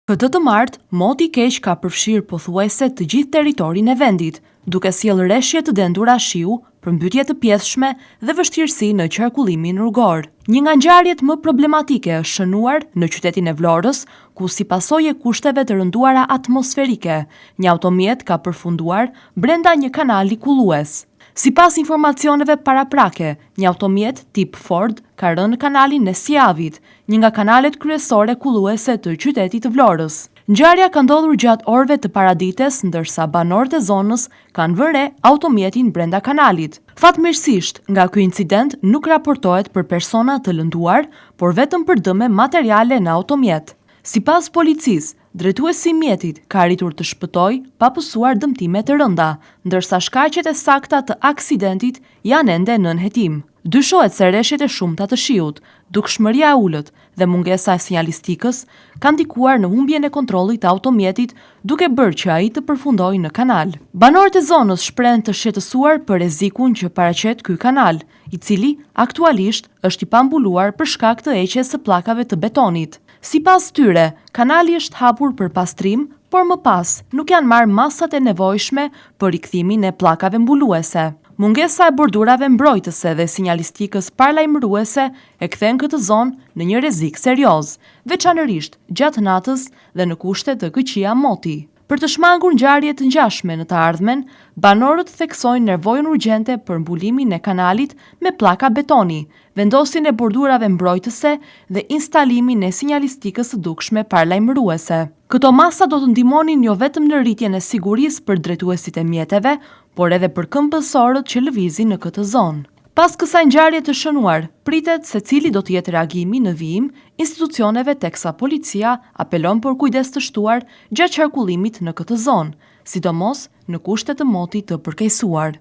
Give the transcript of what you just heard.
Këtë të martë, moti i keq ka përfshirë pothuajse të gjithë territorin e vendit, duke sjellë rreshje të dendura shiu, përmbytje të pjeshme dhe vështirësi në qarkullimin rrugor. Një nga ngjarjet më problematike është shënuar në qytetin e Vlorës, ku si pasojë e kushteve të rënduara atmosferike, një automjet ka përfunduar brenda një kanali kullues. Sipas informacioneve paraprake, një automjet tip Ford ka rënë në kanalin e Sijavit, një nga kanalet kryesore kulluese të qytetit të Vlorës. Ngjarja ka ndodhur gjatë orëve të paradites, ndërsa banorët e zonës kanë vënë re automjetin brenda kanalit. Fatmirësisht, nga ky incident nuk raportohet për persona të lënduar, por vetëm për dëme materiale në automjet. Sipas policisë, drejtuesi i mjetit ka arritur të shpëtojë pa pësuar dëmtime të rënda, ndërsa shkaqet e sakta të aksidentit janë ende nën hetim. Dyshohet se rreshjet e shumta të shiut, dukshmëria e ulët dhe mungesa e sinjalistikës kanë ndikuar në humbjen e kontrollit të automjetit, duke bërë që ai të përfundojë në kanal. Banorët e zonës shprehen të shqetësuar për rrezikun që paraqet ky kanal, i cili aktualisht është i pambuluar për shkak të heqjes së pllakave të betonit. Sipas tyre, kanali është hapur për pastrim, por më pas nuk janë marrë masat e nevojshme për rikthimin e pllakave mbuluese. Mungesa e bordurave mbrojtëse dhe sinjalistikës paralajmëruese e kthen këtë zonë në një rrezik serioz, veçanërisht gjatë natës dhe në kushte të këqija moti. Për të shmangur ngjarje të ngjashme në të ardhmen, banorët theksojnë nevojën urgjente për mbulimin e kanalit me pllaka betoni, vendosjen e bordurave mbrojtëse dhe instalimin e sinjalistikës së dukshme paralajmëruese. Këto masa do të ndihmonin jo vetëm në rritjen e sigurisë për drejtuesit e mjeteve, por edhe për këmbësorët që lëvizin në këtë zonë. Pas kësaj ngjarje të shënuar, pritet se cili do të jetë reagimi në vijim institucioneve teksa policia apelon për kujdes të shtuar gjatë qarkullimit në këtë zonë, sidomos në kushte të motit të përkeqësuar.